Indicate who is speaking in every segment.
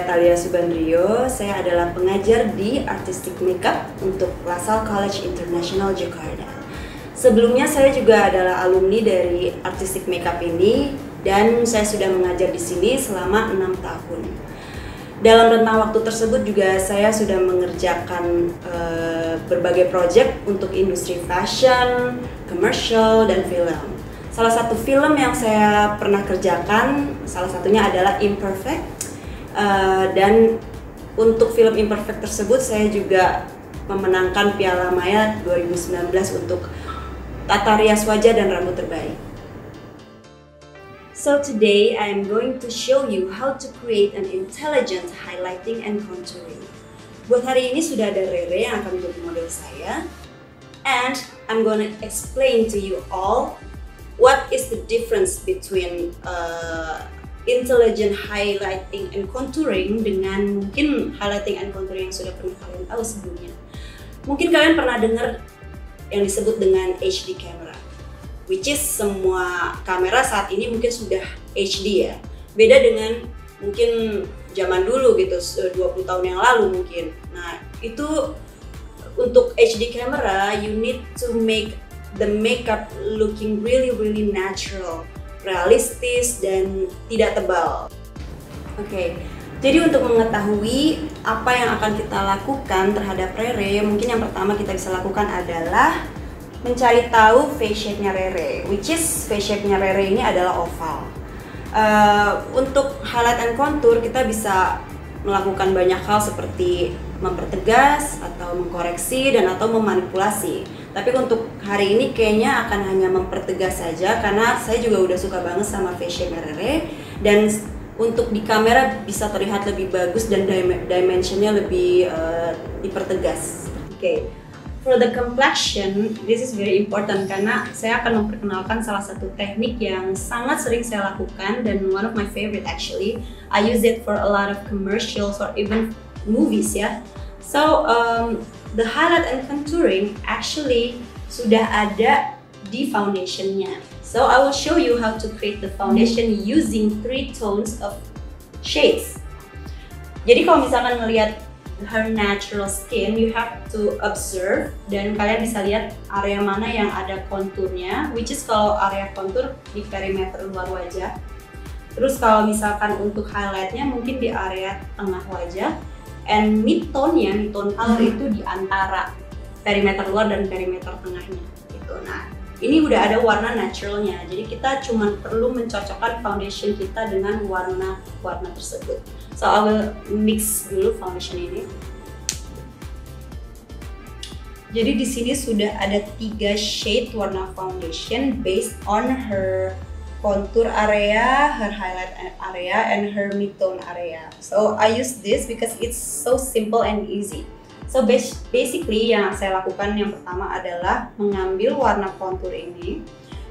Speaker 1: saya Thalia Subandrio. Saya adalah pengajar di Artistic Makeup untuk LaSalle College International Jakarta. Sebelumnya saya juga adalah alumni dari Artistic Makeup ini dan saya sudah mengajar di sini selama 6 tahun. Dalam rentang waktu tersebut juga saya sudah mengerjakan berbagai proyek untuk industri fashion, commercial, dan film. Salah satu film yang saya pernah kerjakan, salah satunya adalah Imperfect. Dan untuk film Imperfect tersebut saya juga memenangkan Piala Maya 2019 untuk tata rias wajah dan rambut terbaik. So today I am going to show you how to create an intelligent highlighting and contouring. Buat hari ini sudah ada Rere yang akan menjadi model saya, and I'm gonna explain to you all what is the difference between intelligent highlighting and contouring dengan mungkin highlighting and contouring yang sudah pernah kalian tahu sebelumnya. Mungkin kalian pernah dengar yang disebut dengan HD camera, which is semua kamera saat ini mungkin sudah HD ya. Beda dengan mungkin zaman dulu gitu, 20 tahun yang lalu mungkin. Nah, itu untuk HD camera you need to make the makeup looking really natural, realistis dan tidak tebal. Oke, jadi untuk mengetahui apa yang akan kita lakukan terhadap Rere, mungkin yang pertama kita bisa lakukan adalah mencari tahu face shape-nya Rere, which is face shape-nya Rere ini adalah oval. Untuk highlight and contour kita bisa melakukan banyak hal seperti mempertegas atau mengkoreksi dan atau memanipulasi. Tapi untuk hari ini kayaknya akan hanya mempertegas saja karena saya juga udah suka banget sama face shape Rere, dan untuk di kamera bisa terlihat lebih bagus dan dimensionnya lebih dipertegas. Oke. For the complexion, this is very important karena saya akan memperkenalkan salah satu teknik yang sangat sering saya lakukan dan one of my favorite actually. I use it for a lot of commercials or even movies ya. So the highlight and contouring actually sudah ada di foundationnya. So I will show you how to create the foundation using 3 tones of shades. Jadi kalau misalkan melihat her natural skin, you have to observe dan kalian bisa lihat area mana yang ada konturnya, which is kalau area kontur di perimeter luar wajah. Terus kalau misalkan untuk highlightnya mungkin di area tengah wajah, and mid-tone-nya, mid-tone color itu di antara perimeter luar dan perimeter tengahnya gitu. Nah, ini udah ada warna naturalnya, jadi kita cuma perlu mencocokkan foundation kita dengan warna tersebut. So I will mix dulu foundation ini. Jadi di sini sudah ada 3 shade warna foundation based on her contour area, her highlight area, and her mid-tone area. So I use this because it's so simple and easy. So basically yang saya lakukan yang pertama adalah mengambil warna contour ini.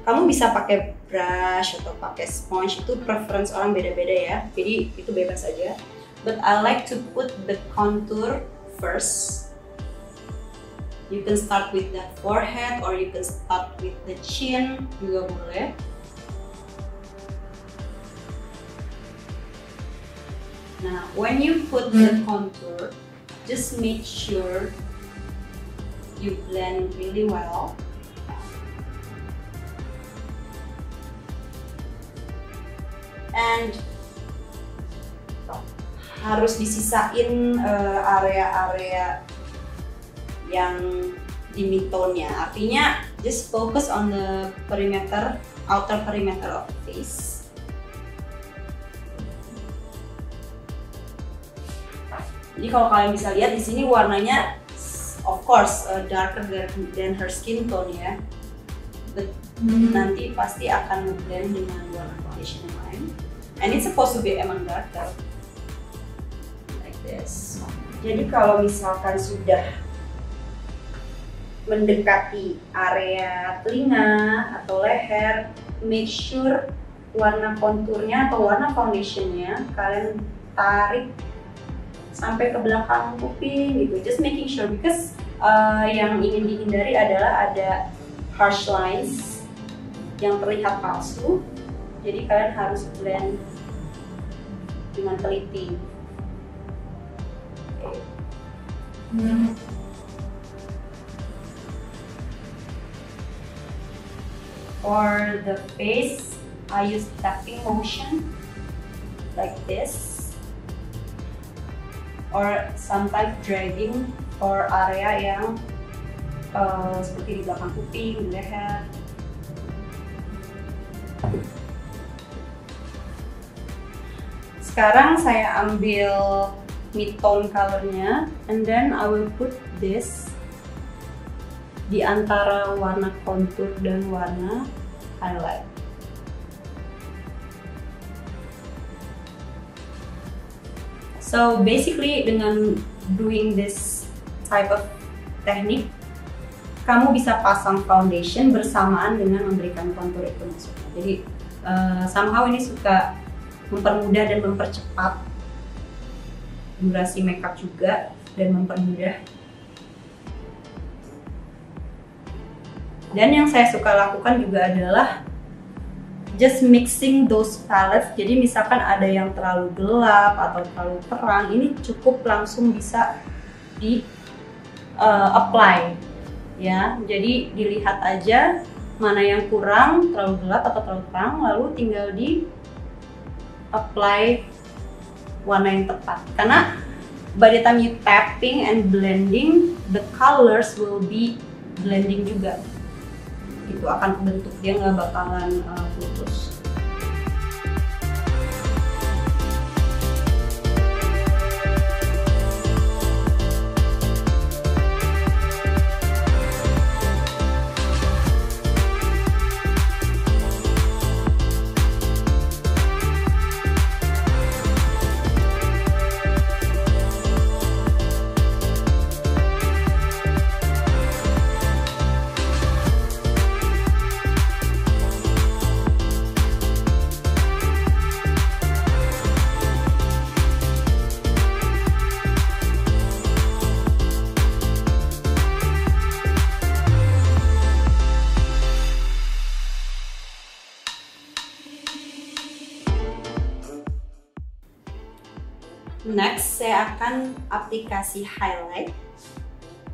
Speaker 1: Kamu bisa pakai brush atau pakai sponge, itu preference orang beda-beda ya. Jadi itu bebas aja. But I like to put the contour first. You can start with the forehead or you can start with the chin juga boleh. Nah, when you put the contour, just make sure you blend really well. And harus disisain area-area yang di mid-tone-nya. Artinya just focus on the perimeter, outer perimeter of the face. Jadi kalau kalian bisa lihat di sini warnanya, of course darker than her skin tone ya. But nanti pasti akan ngeblend dengan warna foundation yang lain. And it's supposed to be emang darker, like this. Jadi kalau misalkan sudah mendekati area telinga atau leher, make sure warna konturnya atau warna foundationnya kalian tarik sampai ke belakang kuping gitu. Just making sure because yang ingin dihindari adalah ada harsh lines yang terlihat palsu. Jadi kalian harus blend dengan teliti. For the face, I use tapping motion like this, or sometimes dragging for area yang seperti di belakang kuping, di leher. Sekarang saya ambil mid tone colornya, and then I will put this di antara warna contour dan warna highlight. So basically dengan doing this type of teknik, kamu bisa pasang foundation bersamaan dengan memberikan contour itu maksudnya. Jadi somehow ini suka mempermudah dan mempercepat durasi makeup juga, dan mempermudah. Dan yang saya suka lakukan juga adalah just mixing those palettes. Jadi misalkan ada yang terlalu gelap atau terlalu terang, ini cukup langsung bisa di apply ya. Jadi dilihat aja mana yang kurang, terlalu gelap atau terlalu terang, lalu tinggal di apply warna yang tepat. Karena by the time you tapping and blending, the colors will be blending juga. Itu akan kebentuk, dia nggak bakalan putus. Next, saya akan aplikasi highlight,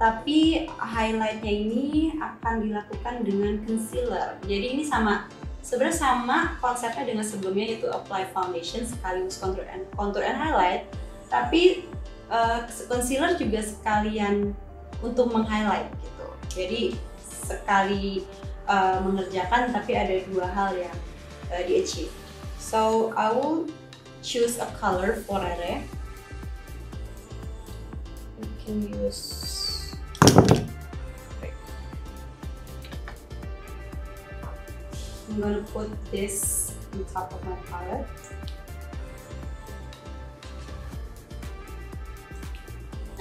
Speaker 1: tapi highlightnya ini akan dilakukan dengan concealer. Jadi ini sebenarnya sama konsepnya dengan sebelumnya, yaitu apply foundation sekaligus contour and highlight, tapi concealer juga sekalian untuk meng-highlight gitu. Jadi sekali mengerjakan, tapi ada dua hal yang di-achieve. So I will choose a color for it. Can use I'm gonna put this on top of my palette,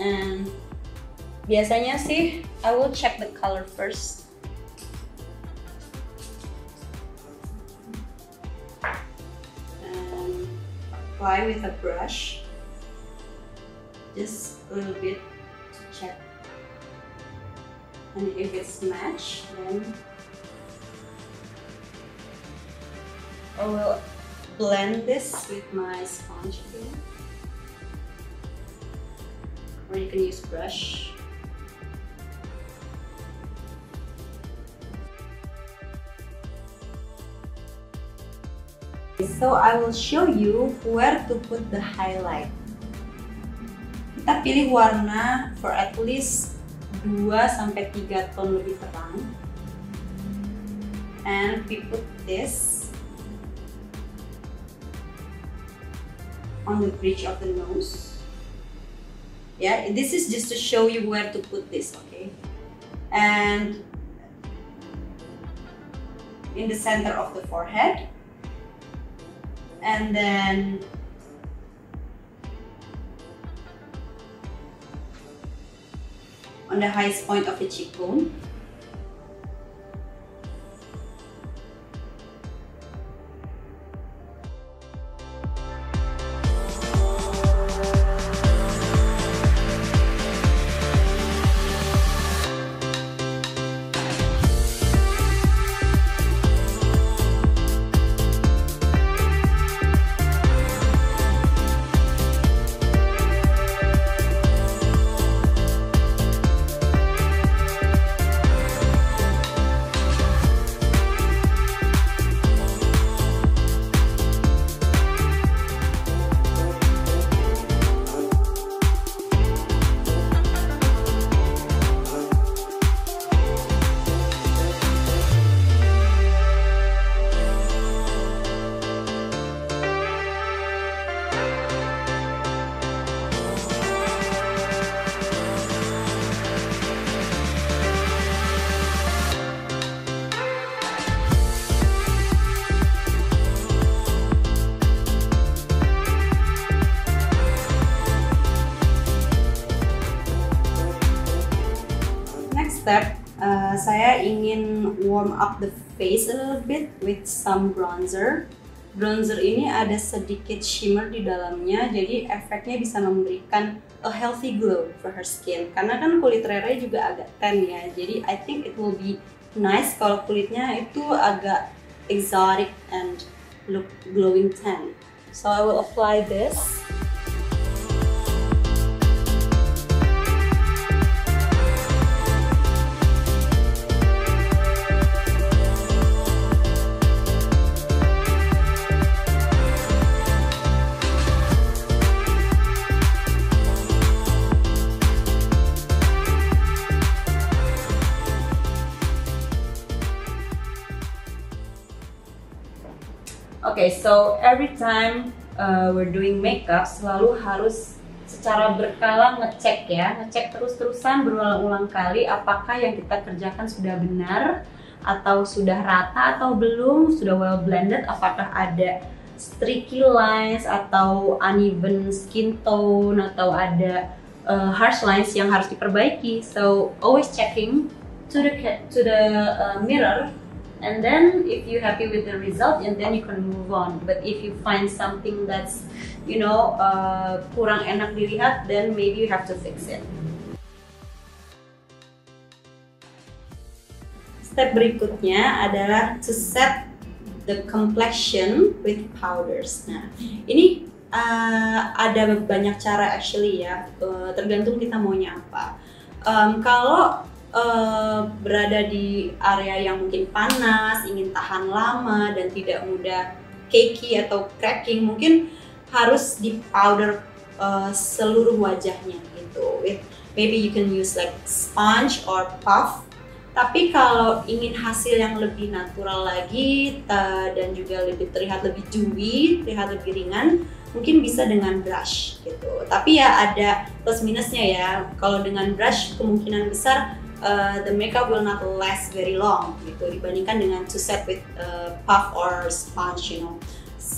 Speaker 1: and biasanya sih I will check the color first. And apply with a brush, just a little bit to check, and if it's matched, then I will blend this with my sponge again, or you can use brush. So I will show you where to put the highlight. Kita pilih warna for at least 2-3 tone lebih terang, and we put this on the bridge of the nose. Yeah, this is just to show you where to put this, okay? And in the center of the forehead, and then on the highest point of the cheekbone. step, saya ingin warm up the face a little bit with some bronzer. Bronzer ini ada sedikit shimmer di dalamnya, jadi efeknya bisa memberikan a healthy glow for her skin. Karena kan kulit Rere juga agak tan ya, jadi I think it will be nice kalau kulitnya itu agak exotic and look glowing tan. So I will apply this. Okay, so every time we're doing makeup selalu harus secara berkala ngecek ya, ngecek terus-terusan berulang-ulang kali apakah yang kita kerjakan sudah benar atau sudah rata atau belum, sudah well blended, apakah ada streaky lines atau uneven skin tone atau ada harsh lines yang harus diperbaiki. So always checking to the mirror. And then if you're happy with the result, and then you can move on. But if you find something that's, you know, kurang enak dilihat, then maybe you have to fix it. Step berikutnya adalah to set the complexion with powders. Nah, ini ada banyak cara actually ya, tergantung kita maunya apa. Kalau berada di area yang mungkin panas, ingin tahan lama dan tidak mudah cakey atau cracking, mungkin harus di powder seluruh wajahnya gitu. Maybe you can use like sponge or puff. Tapi kalau ingin hasil yang lebih natural lagi dan juga terlihat lebih dewy, terlihat lebih ringan, mungkin bisa dengan brush gitu. Tapi ya ada plus minusnya ya. Kalau dengan brush kemungkinan besar the makeup will not last very long gitu dibandingkan dengan to set with puff or sponge, you know.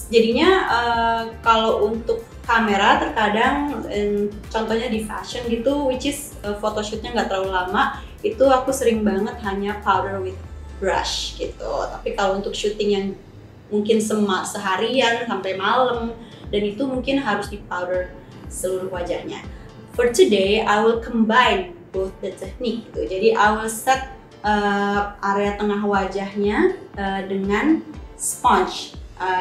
Speaker 1: Jadinya kalau untuk kamera terkadang contohnya di fashion gitu, which is photoshootnya nggak terlalu lama, itu aku sering banget hanya powder with brush gitu. Tapi kalau untuk syuting yang mungkin seharian sampai malam, dan itu mungkin harus di powder seluruh wajahnya. For today, I will combine both the technique gitu. Jadi I will set area tengah wajahnya dengan sponge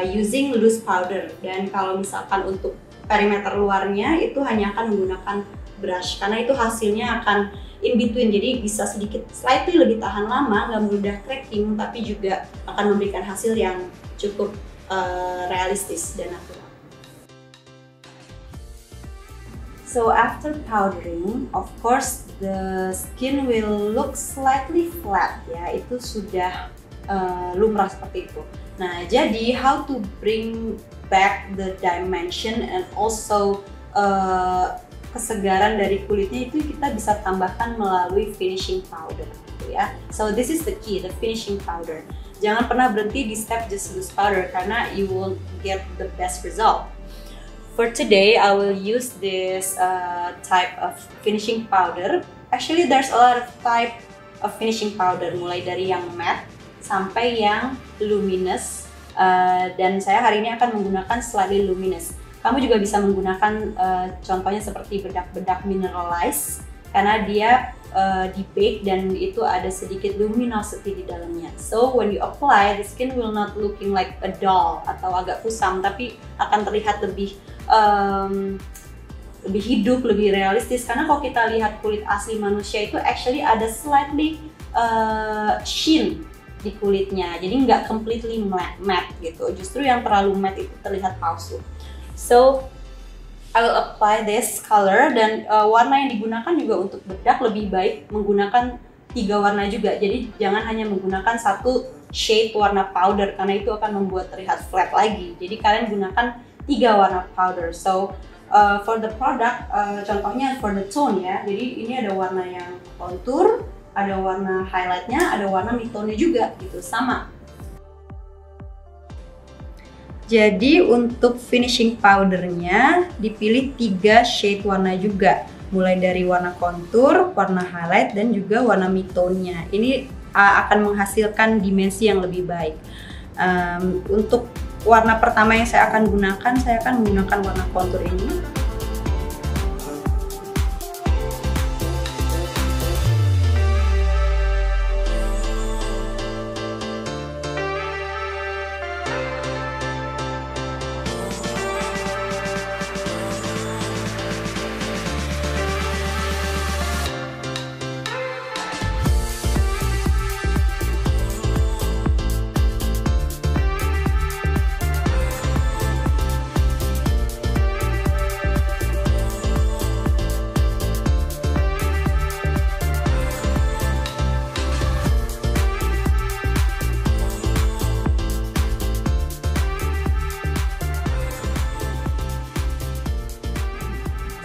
Speaker 1: using loose powder, dan kalau misalkan untuk perimeter luarnya itu hanya akan menggunakan brush karena itu hasilnya akan in between, jadi bisa sedikit slightly lebih tahan lama, nggak mudah cracking, tapi juga akan memberikan hasil yang cukup realistis dan natural. So after powdering, of course the skin will look slightly flat ya, itu sudah lumrah seperti itu. Nah, jadi how to bring back the dimension and also kesegaran dari kulitnya itu kita bisa tambahkan melalui finishing powder gitu ya. So this is the key, the finishing powder. Jangan pernah berhenti di step just loose powder karena you won't get the best result. For today, I will use this type of finishing powder. Actually, there's a lot of type of finishing powder, mulai dari yang matte sampai yang luminous. Dan saya hari ini akan menggunakan slightly luminous. Kamu juga bisa menggunakan contohnya seperti bedak-bedak mineralize, karena dia di-bake dan itu ada sedikit luminosity di dalamnya. So when you apply, the skin will not looking like a doll atau agak kusam, tapi akan terlihat lebih hidup, lebih realistis. Karena kalau kita lihat kulit asli manusia itu actually ada slightly sheen di kulitnya, jadi nggak completely matte gitu. Justru yang terlalu matte itu terlihat palsu. So I will apply this color, dan warna yang digunakan juga untuk bedak lebih baik menggunakan 3 warna juga. Jadi jangan hanya menggunakan satu shade warna powder karena itu akan membuat terlihat flat lagi. Jadi kalian gunakan 3 warna powder. So for the product, contohnya for the tone ya. Jadi ini ada warna yang contour, ada warna highlightnya, ada warna mid tone juga gitu, sama. Jadi untuk finishing powdernya dipilih 3 shade warna juga, mulai dari warna contour, warna highlight, dan juga warna mid-tone-nya. Ini akan menghasilkan dimensi yang lebih baik. Untuk warna pertama yang saya akan menggunakan warna contour ini.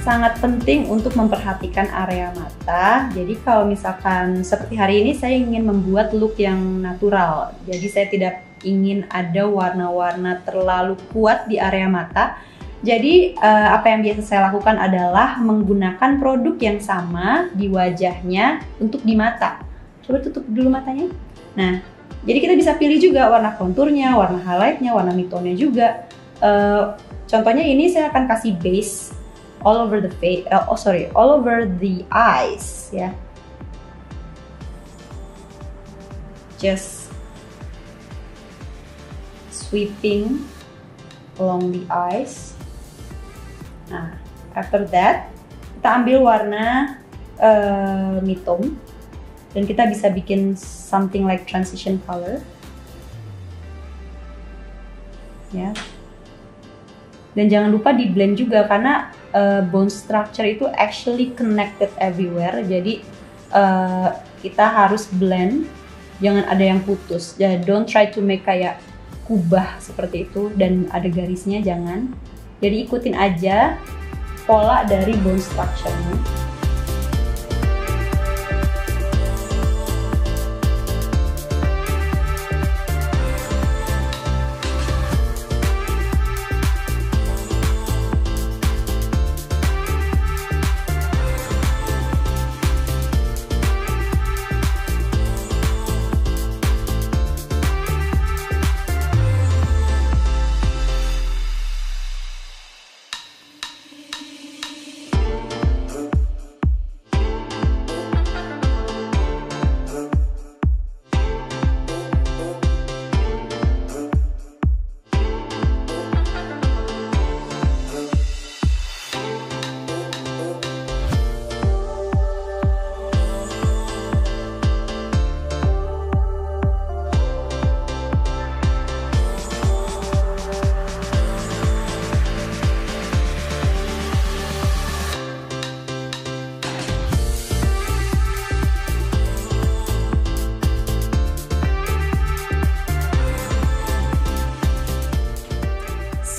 Speaker 1: Sangat penting untuk memperhatikan area mata. Jadi kalau misalkan seperti hari ini saya ingin membuat look yang natural. Jadi saya tidak ingin ada warna-warna terlalu kuat di area mata. Jadi apa yang biasa saya lakukan adalah menggunakan produk yang sama di wajahnya untuk di mata. Coba tutup dulu matanya. Nah, jadi kita bisa pilih juga warna konturnya, warna highlightnya, warna mid-tone-nya juga. Contohnya ini saya akan kasih base all over the face, all over the eyes, ya. Just sweeping along the eyes. Nah, after that, kita ambil warna mid-tone dan kita bisa bikin something like transition color, ya. Dan jangan lupa di blend juga karena bone structure itu actually connected everywhere. Jadi kita harus blend, jangan ada yang putus. Don't try to make kayak kubah seperti itu dan ada garisnya, jangan. Jadi ikutin aja pola dari bone structure-nya.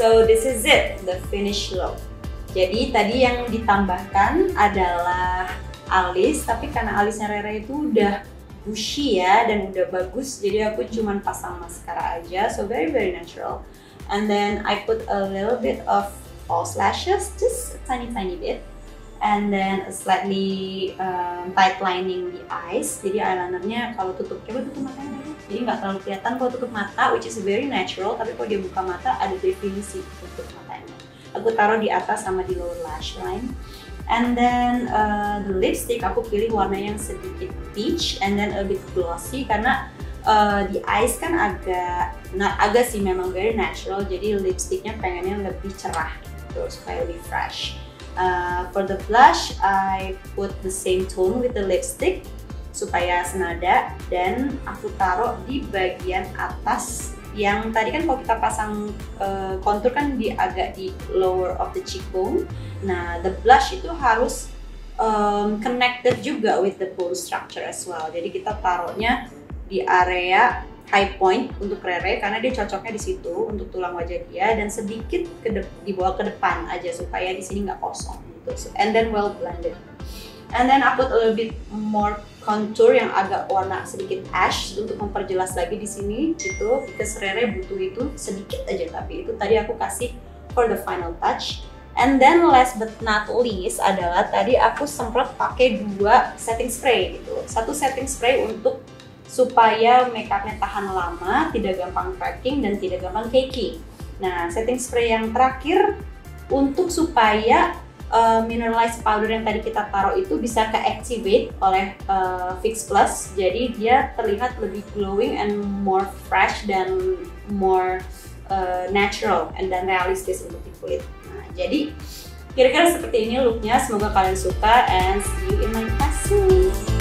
Speaker 1: So this is it, the finished look. Jadi tadi yang ditambahkan adalah alis, tapi karena alisnya Rere itu udah bushy ya dan udah bagus, jadi aku cuman pasang maskara aja, so very natural. And then I put a little bit of false lashes, just a tiny bit, and then a slightly tight lining the eyes. Jadi eyelinernya kalau tutup, coba tutup matanya dulu. Jadi nggak terlalu kelihatan kalau tutup mata, which is very natural. Tapi kalau dia buka mata ada definisi tutup matanya. Aku taruh di atas sama di lower lash line. And then the lipstick aku pilih warna yang sedikit peach and then a bit glossy karena the eyes kan agak sih memang very natural. Jadi lipsticknya pengennya lebih cerah gitu supaya lebih fresh. For the blush, I put the same tone with the lipstick supaya senada dan aku taruh di bagian atas yang tadi kan kalau kita pasang contour kan agak di lower of the cheekbone. Nah, the blush itu harus connected juga with the bone structure as well. Jadi kita taruhnya di area high point untuk Rere karena dia cocoknya di situ untuk tulang wajah dia dan sedikit dibawa ke depan aja supaya di sini nggak kosong gitu. And then well blended. And then I put a little bit more contour yang agak warna sedikit ash untuk memperjelas lagi di sini gitu, because Rere butuh itu sedikit aja, tapi itu tadi aku kasih for the final touch. And then last but not least adalah tadi aku semprot pakai 2 setting spray gitu. Satu setting spray untuk supaya makeupnya tahan lama, tidak gampang cracking dan tidak gampang cakey. Nah, setting spray yang terakhir untuk supaya mineralized powder yang tadi kita taruh itu bisa ke-activate oleh Fix Plus, jadi dia terlihat lebih glowing and more fresh dan more natural and dan realistis untuk di kulit. Nah, jadi kira-kira seperti ini looknya, semoga kalian suka and see you in my class soon.